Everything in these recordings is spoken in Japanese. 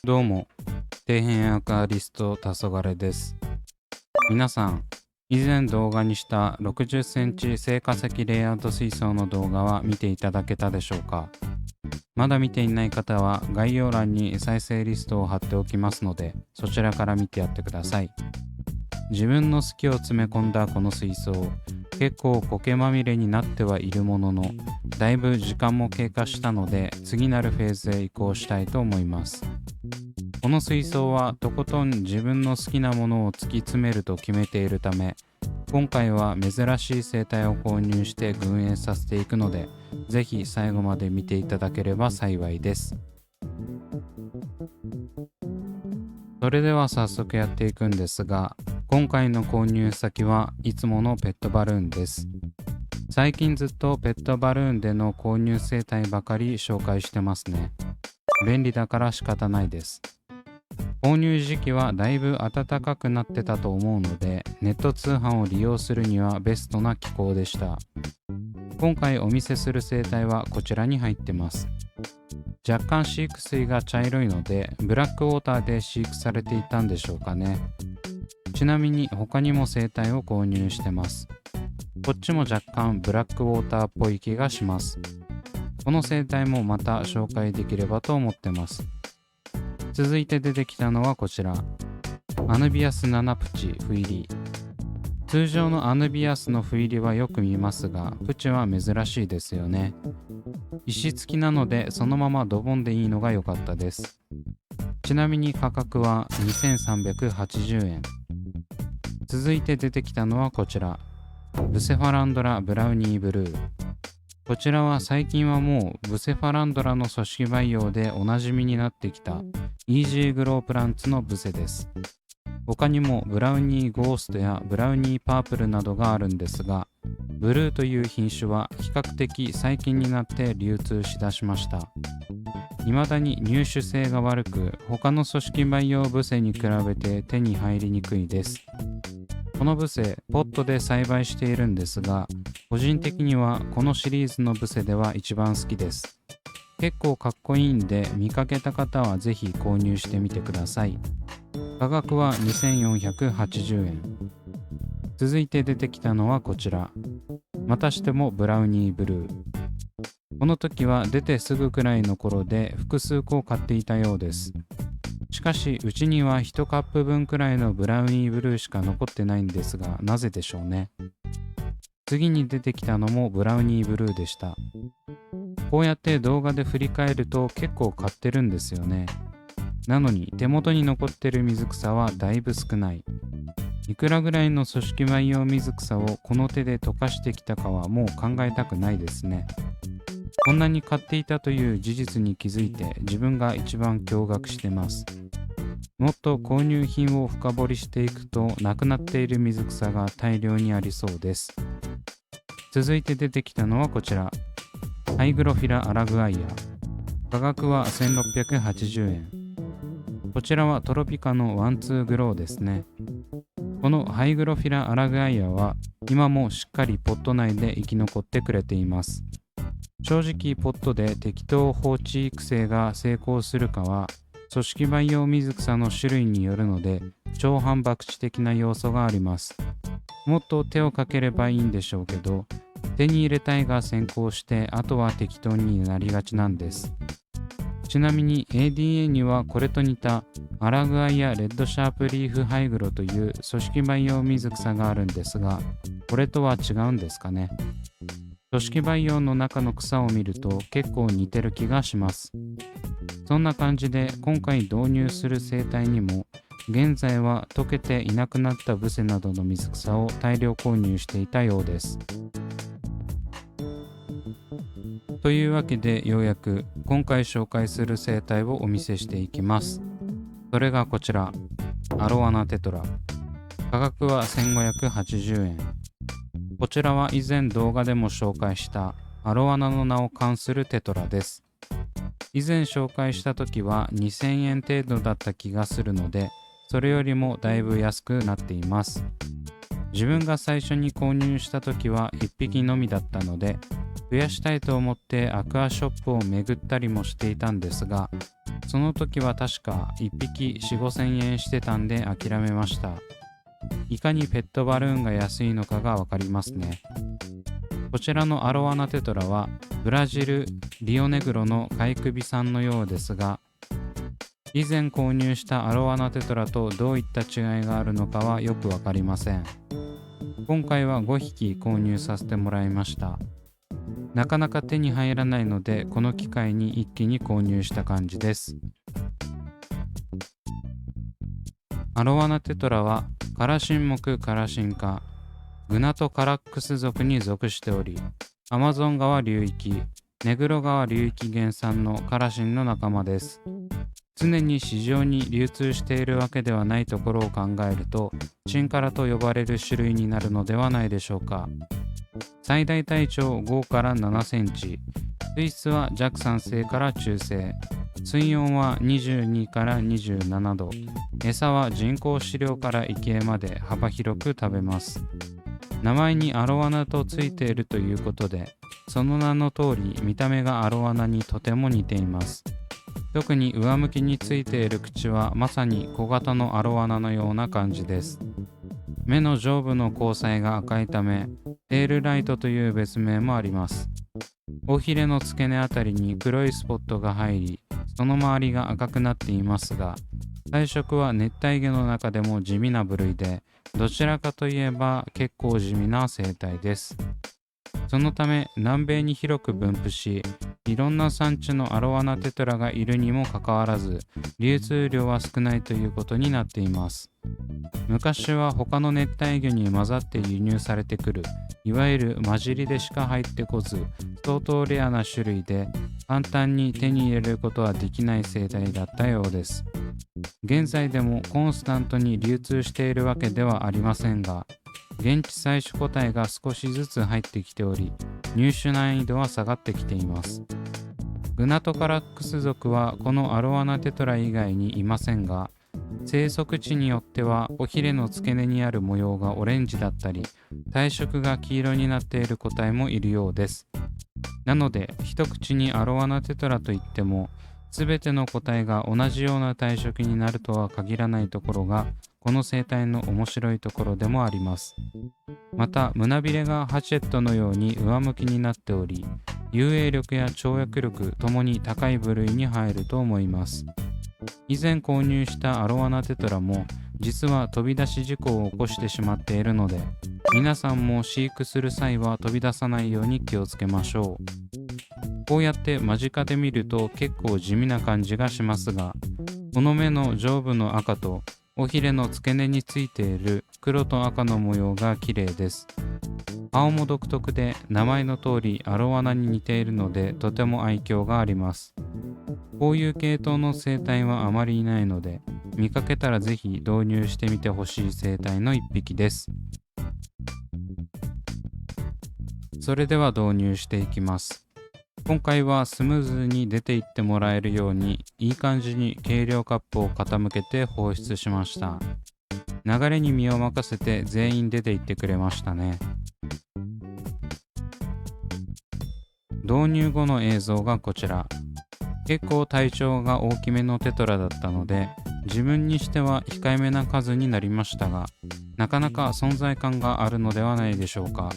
どうも、底辺アクアリスト黄昏です。皆さん、以前動画にした60センチ正化石レイアウト水槽の動画は見ていただけたでしょうか。まだ見ていない方は概要欄に再生リストを貼っておきますので、そちらから見てやってください。自分の好きを詰め込んだこの水槽、結構苔まみれになってはいるものの、だいぶ時間も経過したので、次なるフェーズへ移行したいと思います。この水槽はとことん自分の好きなものを突き詰めると決めているため、今回は珍しい生態を購入して群営させていくので、ぜひ最後まで見ていただければ幸いです。それでは早速やっていくんですが、今回の購入先はいつものペットバルーンです。最近ずっとペットバルーンでの購入生態ばかり紹介してますね。便利だから仕方ないです。購入時期はだいぶ暖かくなってたと思うので、ネット通販を利用するにはベストな気候でした。今回お見せする生態はこちらに入ってます。若干飼育水が茶色いので、ブラックウォーターで飼育されていたんでしょうかね。ちなみに他にも生態を購入してます。こっちも若干ブラックウォーターっぽい気がします。この生態もまた紹介できればと思ってます。続いて出てきたのはこちら、アヌビアスナナプチフ入り。通常のアヌビアスのフ入りはよく見ますが、プチは珍しいですよね。石付きなのでそのままドボンでいいのが良かったです。ちなみに価格は2380円。続いて出てきたのはこちら、ブセファランドラブラウニーブルー。こちらは最近はもうブセファランドラの組織培養でおなじみになってきたイージーグロープランツのブセです。他にもブラウニーゴーストやブラウニーパープルなどがあるんですが、ブルーという品種は比較的最近になって流通しだしました。未だに入手性が悪く、他の組織培養ブセに比べて手に入りにくいです。このブセ、ポットで栽培しているんですが、個人的にはこのシリーズのブセでは一番好きです。結構かっこいいんで、見かけた方はぜひ購入してみてください。価格は2480円。続いて出てきたのはこちら。またしてもブラウニーブルー。この時は出てすぐくらいの頃で複数個買っていたようです。しかしうちには1カップ分くらいのブラウニーブルーしか残ってないんですが、なぜでしょうね。次に出てきたのもブラウニーブルーでした。こうやって動画で振り返ると結構買ってるんですよね。なのに手元に残ってる水草はだいぶ少ない。いくらぐらいの組織培養水草をこの手で溶かしてきたかはもう考えたくないですね。こんなに買っていたという事実に気づいて自分が一番驚愕してます。もっと購入品を深掘りしていくとなくなっている水草が大量にありそうです。続いて出てきたのはこちら、ハイグロフィラアラグアイア。価格は1680円。こちらはトロピカのワンツーグローですね。このハイグロフィラアラグアイアは今もしっかりポット内で生き残ってくれています。正直ポットで適当放置育成が成功するかは組織培養水草の種類によるので、超反博打的な要素があります。もっと手をかければいいんでしょうけど、手に入れたいが先行してあとは適当になりがちなんです。ちなみに ADA にはこれと似たアラグアイやレッドシャープリーフハイグロという組織培養水草があるんですが、これとは違うんですかね。組織培養の中の草を見ると結構似てる気がします。そんな感じで今回導入する生態にも、現在は溶けていなくなったブセなどの水草を大量購入していたようです。というわけでようやく今回紹介する生態をお見せしていきます。それがこちら、アロワナテトラ。価格は1580円。こちらは以前動画でも紹介したアロワナの名を冠するテトラです。以前紹介した時は2000円程度だった気がするので、それよりもだいぶ安くなっています。自分が最初に購入した時は1匹のみだったので、増やしたいと思ってアクアショップを巡ったりもしていたんですが、その時は確か1匹4、5千円してたんで諦めました。いかにペットバルーンが安いのかがわかりますね。こちらのアロワナテトラはブラジル・リオネグロのカイクビ産のようですが、以前購入したアロワナテトラとどういった違いがあるのかはよくわかりません。今回は5匹購入させてもらいました。なかなか手に入らないので、この機会に一気に購入した感じです。アロワナテトラはカラシン目カラシン科グナトカラックス属に属しており、アマゾン川流域、ネグロ川流域原産のカラシンの仲間です。常に市場に流通しているわけではないところを考えると、チンカラと呼ばれる種類になるのではないでしょうか。最大体長5から7センチ、水質は弱酸性から中性、水温は22から27度、餌は人工飼料から生贄まで幅広く食べます。名前にアロワナとついているということで、その名の通り見た目がアロワナにとても似ています。特に上向きについている口はまさに小型のアロワナのような感じです。目の上部の虹彩が赤いため、テールライトという別名もあります。尾ひれの付け根あたりに黒いスポットが入り、その周りが赤くなっていますが、体色は熱帯魚の中でも地味な部類で、どちらかといえば結構地味な生態です。そのため南米に広く分布し、いろんな産地のアロワナテトラがいるにもかかわらず、流通量は少ないということになっています。昔は他の熱帯魚に混ざって輸入されてくる、いわゆる混じりでしか入ってこず、相当レアな種類で、簡単に手に入れることはできない生態だったようです。現在でもコンスタントに流通しているわけではありませんが、現地採取個体が少しずつ入ってきており、入手難易度は下がってきています。グナトカラックス属はこのアロワナテトラ以外にいませんが、生息地によっては尾ひれの付け根にある模様がオレンジだったり、体色が黄色になっている個体もいるようです。なので一口にアロワナテトラといっても、すべての個体が同じような体色になるとは限らないところが、この生態の面白いところでもあります。また胸びれがハチェットのように上向きになっており、遊泳力や跳躍力ともに高い部類に入ると思います。以前購入したアロワナテトラも実は飛び出し事故を起こしてしまっているので、皆さんも飼育する際は飛び出さないように気をつけましょう。こうやって間近で見ると結構地味な感じがしますが、この目の上部の赤と尾ひれの付け根についている黒と赤の模様が綺麗です。顔も独特で、名前の通りアロワナに似ているのでとても愛嬌があります。こういう系統の生態はあまりいないので、見かけたらぜひ導入してみてほしい生態の一匹です。それでは導入していきます。今回はスムーズに出ていってもらえるように、いい感じに計量カップを傾けて放出しました。流れに身を任せて全員出ていってくれましたね。導入後の映像がこちら。結構体長が大きめのテトラだったので、自分にしては控えめな数になりましたが、なかなか存在感があるのではないでしょうか。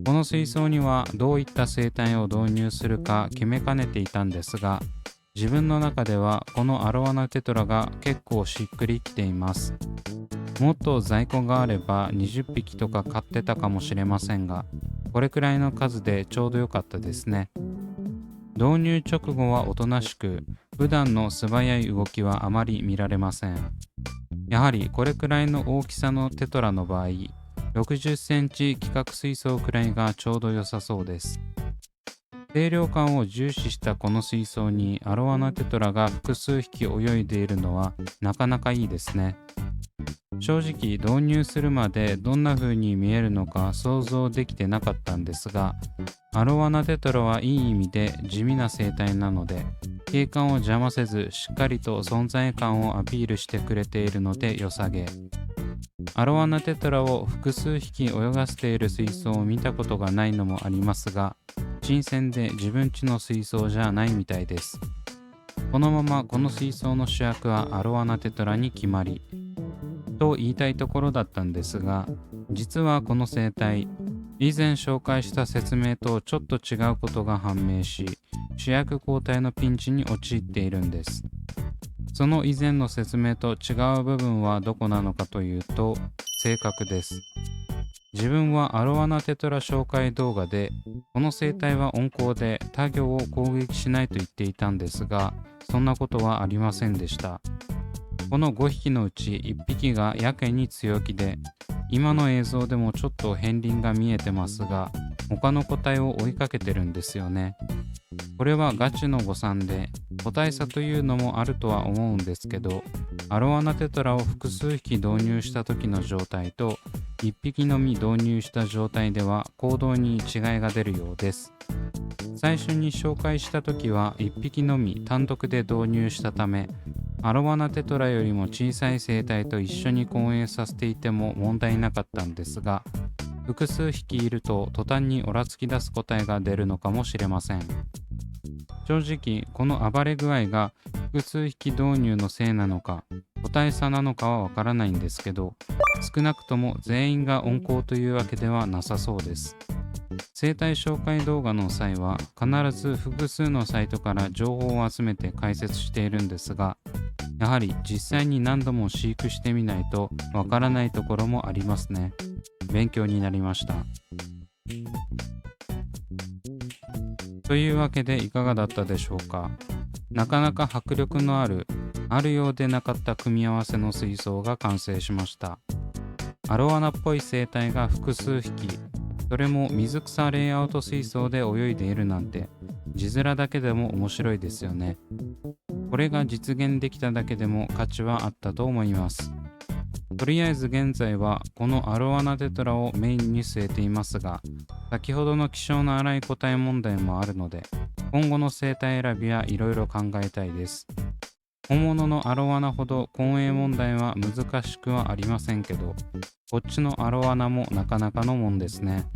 この水槽にはどういった生態を導入するか決めかねていたんですが、自分の中ではこのアロワナテトラが結構しっくりきています。もっと在庫があれば20匹とか買ってたかもしれませんが、これくらいの数でちょうど良かったですね。導入直後はおとなしく、普段の素早い動きはあまり見られません。やはりこれくらいの大きさのテトラの場合、60センチ規格水槽くらいがちょうど良さそうです。清涼感を重視したこの水槽にアロワナテトラが複数匹泳いでいるのはなかなかいいですね。正直導入するまでどんな風に見えるのか想像できてなかったんですが、アロワナテトラはいい意味で地味な生態なので、景観を邪魔せずしっかりと存在感をアピールしてくれているので良さげ。アロワナテトラを複数匹泳がせている水槽を見たことがないのもありますが、新鮮で自分家の水槽じゃないみたいです。このままこの水槽の主役はアロワナテトラに決まりと言いたいところだったんですが、実はこの生態、以前紹介した説明とちょっと違うことが判明し、主役交代のピンチに陥っているんです。その以前の説明と違う部分はどこなのかというと、性格です。自分はアロワナテトラ紹介動画で、この生態は温厚で他魚を攻撃しないと言っていたんですが、そんなことはありませんでした。この5匹のうち1匹がやけに強気で、今の映像でもちょっと片鱗が見えてますが、他の個体を追いかけてるんですよね。これはガチの誤算で、個体差というのもあるとは思うんですけど、アロワナテトラを複数匹導入した時の状態と、1匹のみ導入した状態では行動に違いが出るようです。最初に紹介した時は1匹のみ単独で導入したため、アロワナテトラよりも小さい生態と一緒に混泳させていても問題なかったんですが、複数匹いると途端にオラつき出す個体が出るのかもしれません。正直この暴れ具合が複数匹導入のせいなのか個体差なのかはわからないんですけど、少なくとも全員が温厚というわけではなさそうです。生態紹介動画の際は必ず複数のサイトから情報を集めて解説しているんですが、やはり実際に何度も飼育してみないとわからないところもありますね。勉強になりました。というわけでいかがだったでしょうか。なかなか迫力のあるようでなかった組み合わせの水槽が完成しました。アロワナっぽい生態が複数匹、それも水草レイアウト水槽で泳いでいるなんて、字面だけでも面白いですよね。これが実現できただけでも価値はあったと思います。とりあえず現在はこのアロワナテトラをメインに据えていますが、先ほどの希少な荒い個体問題もあるので、今後の生態選びはいろいろ考えたいです。本物のアロワナほど混泳問題は難しくはありませんけど、こっちのアロワナもなかなかのもんですね。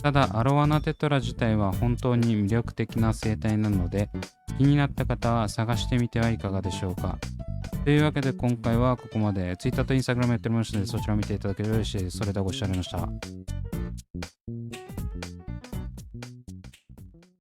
ただアロワナテトラ自体は本当に魅力的な生態なので、気になった方は探してみてはいかがでしょうか。というわけで今回はここまで。Twitter と Instagram やっておりましたので、そちらを見ていただければ嬉しいです。それではご視聴ありがとうございました。